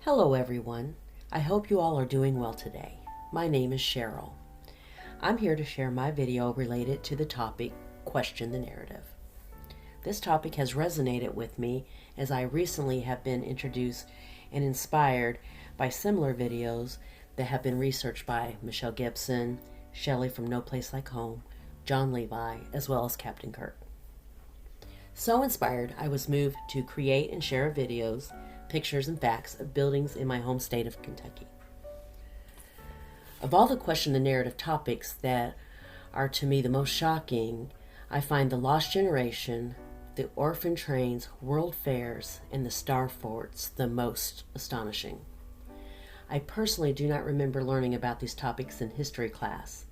Hello everyone. I hope you all are doing well today. My name is Cheryl. I'm here to share my video related to the topic, Question the Narrative. This topic has resonated with me as I recently have been introduced and inspired by similar videos that have been researched by Michelle Gibson, Shelley from No Place Like Home, John Levi, as well as Captain Kirk. So inspired, I was moved to create and share videos, pictures, and facts of buildings in my home state of Kentucky. Of all the question the narrative topics that are to me the most shocking, I find the lost generation, the orphan trains, world fairs, and the star forts the most astonishing. I personally do not remember learning about these topics in history class.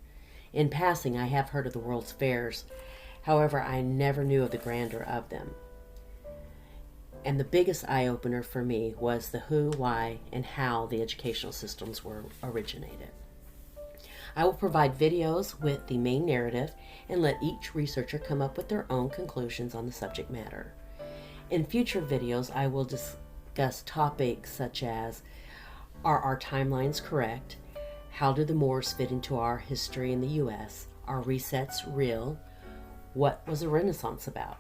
In passing, I have heard of the world's fairs. However, I never knew of the grandeur of them. And the biggest eye-opener for me was the who, why, and how the educational systems were originated. I will provide videos with the main narrative and let each researcher come up with their own conclusions on the subject matter. In future videos, I will discuss topics such as, are our timelines correct? How do the Moors fit into our history in the U.S.? Are resets real? What was the Renaissance about?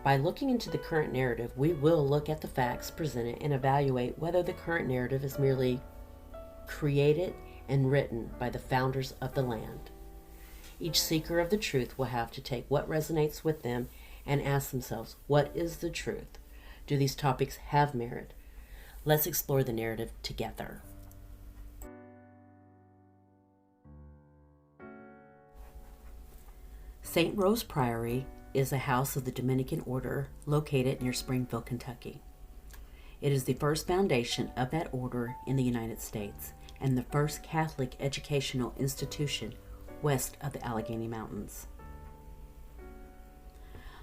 By looking into the current narrative, we will look at the facts presented and evaluate whether the current narrative is merely created and written by the founders of the land. Each seeker of the truth will have to take what resonates with them and ask themselves, what is the truth? Do these topics have merit? Let's explore the narrative together. St. Rose Priory is a house of the Dominican order located near Springfield, Kentucky. It is the first foundation of that order in the United States and the first Catholic educational institution west of the Allegheny Mountains.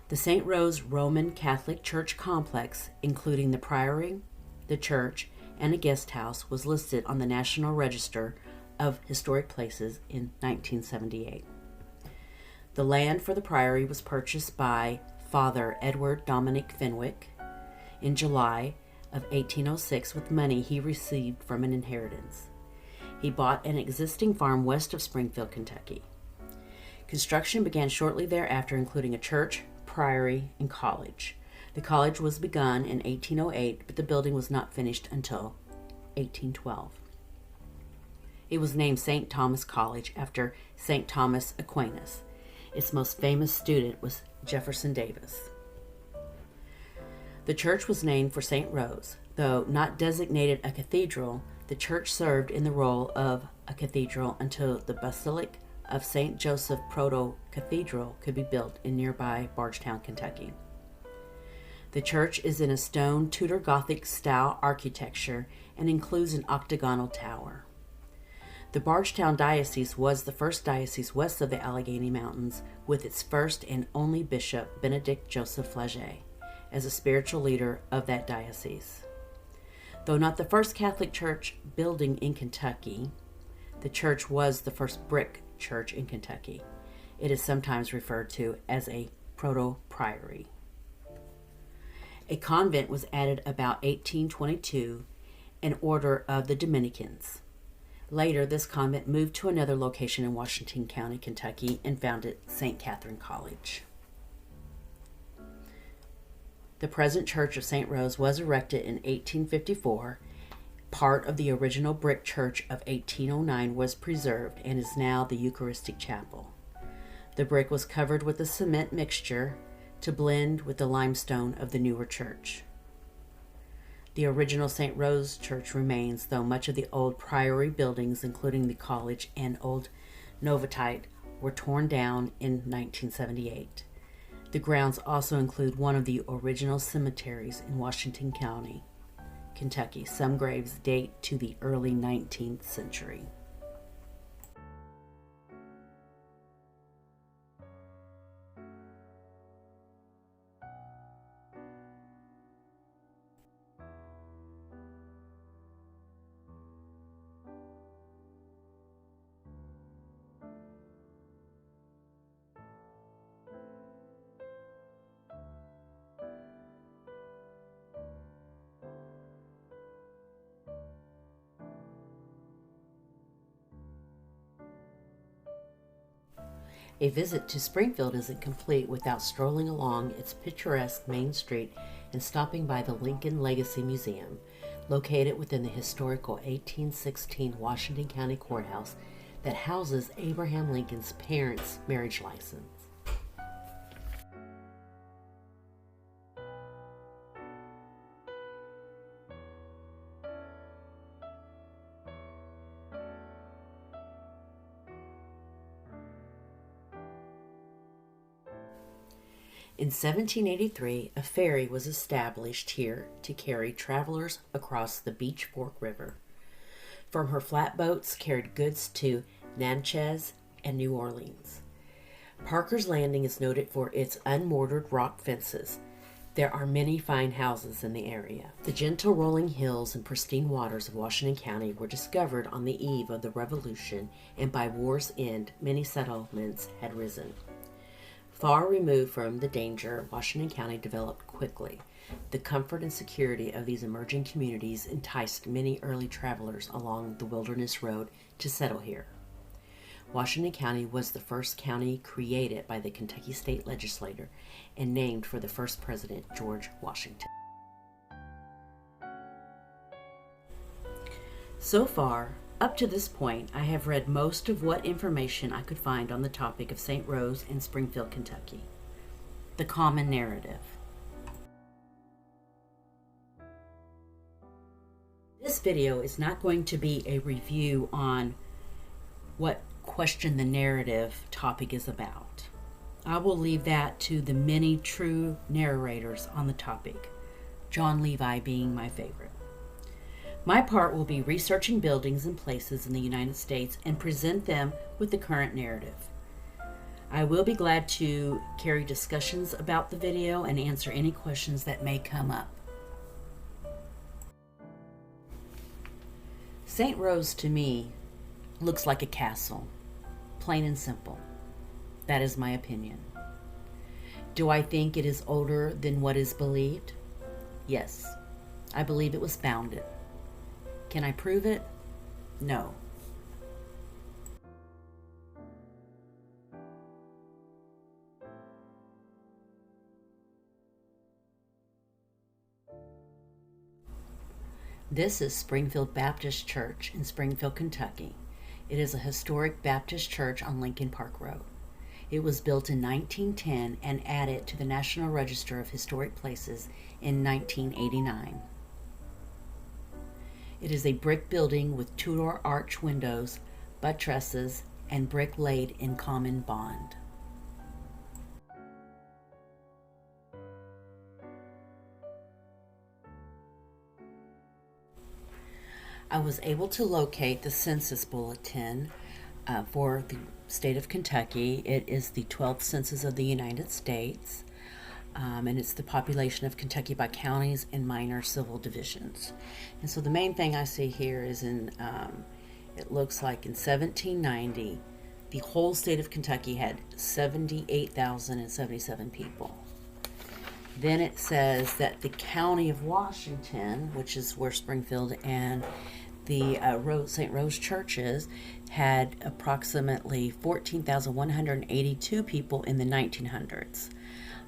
The St. Rose Roman Catholic Church complex, including the priory, the church, and a guest house, was listed on the National Register of Historic Places in 1978. The land for the priory was purchased by Father Edward Dominic Fenwick in July of 1806 with money he received from an inheritance. He bought an existing farm west of Springfield, Kentucky. Construction began shortly thereafter, including a church, priory, and college. The college was begun in 1808, but the building was not finished until 1812. It was named St. Thomas College after St. Thomas Aquinas. Its most famous student was Jefferson Davis. The church was named for St. Rose. Though not designated a cathedral, the church served in the role of a cathedral until the Basilica of St. Joseph Proto-Cathedral could be built in nearby Bardstown, Kentucky. The church is in a stone Tudor Gothic style architecture and includes an octagonal tower. The Bardstown Diocese was the first diocese west of the Allegheny Mountains, with its first and only bishop, Benedict Joseph Flagey, as a spiritual leader of that diocese. Though not the first Catholic church building in Kentucky, the church was the first brick church in Kentucky. It is sometimes referred to as a Proto-Priory. A convent was added about 1822, an order of the Dominicans. Later, this convent moved to another location in Washington County, Kentucky, and founded St. Catherine College. The present Church of St. Rose was erected in 1854. Part of the original brick church of 1809 was preserved and is now the Eucharistic Chapel. The brick was covered with a cement mixture to blend with the limestone of the newer church. The original St. Rose Church remains, though much of the old priory buildings, including the college and old Novatite, were torn down in 1978. The grounds also include one of the original cemeteries in Washington County, Kentucky. Some graves date to the early 19th century. A visit to Springfield isn't complete without strolling along its picturesque main street and stopping by the Lincoln Legacy Museum, located within the historical 1816 Washington County Courthouse that houses Abraham Lincoln's parents' marriage license. In 1783, a ferry was established here to carry travelers across the Beach Fork River. From her flatboats carried goods to Natchez and New Orleans. Parker's Landing is noted for its unmortared rock fences. There are many fine houses in the area. The gentle rolling hills and pristine waters of Washington County were discovered on the eve of the Revolution, and by war's end, many settlements had risen. Far removed from the danger, Washington County developed quickly. The comfort and security of these emerging communities enticed many early travelers along the Wilderness Road to settle here. Washington County was the first county created by the Kentucky State Legislature and named for the first president, George Washington. So far, up to this point, I have read most of what information I could find on the topic of St. Rose and Springfield, Kentucky. The common narrative. This video is not going to be a review on what question the narrative topic is about. I will leave that to the many true narrators on the topic, John Levi being my favorite. My part will be researching buildings and places in the United States and present them with the current narrative. I will be glad to carry discussions about the video and answer any questions that may come up. St. Rose to me looks like a castle, plain and simple. That is my opinion. Do I think it is older than what is believed? Yes, I believe it was founded. Can I prove it? No. This is Springfield Baptist Church in Springfield, Kentucky. It is a historic Baptist church on Lincoln Park Road. It was built in 1910 and added to the National Register of Historic Places in 1989. It is a brick building with Tudor arch windows, buttresses, and brick laid in common bond. I was able to locate the census bulletin for the state of Kentucky. It is the 12th census of the United States. And it's the population of Kentucky by counties and minor civil divisions. And so the main thing I see here is it looks like in 1790, the whole state of Kentucky had 78,077 people. Then it says that the county of Washington, which is where Springfield and the St. Rose Church is, had approximately 14,182 people in the 1900s.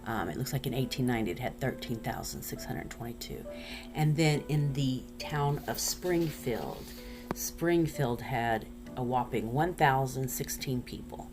It looks like in 1890 it had 13,622. And then in the town of Springfield, Springfield had a whopping 1,016 people.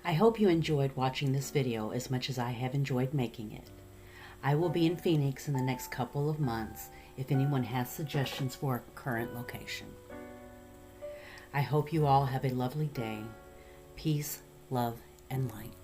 I hope you enjoyed watching this video as much as I have enjoyed making it. I will be in Phoenix in the next couple of months if anyone has suggestions for a current location. I hope you all have a lovely day. Peace, love, and light.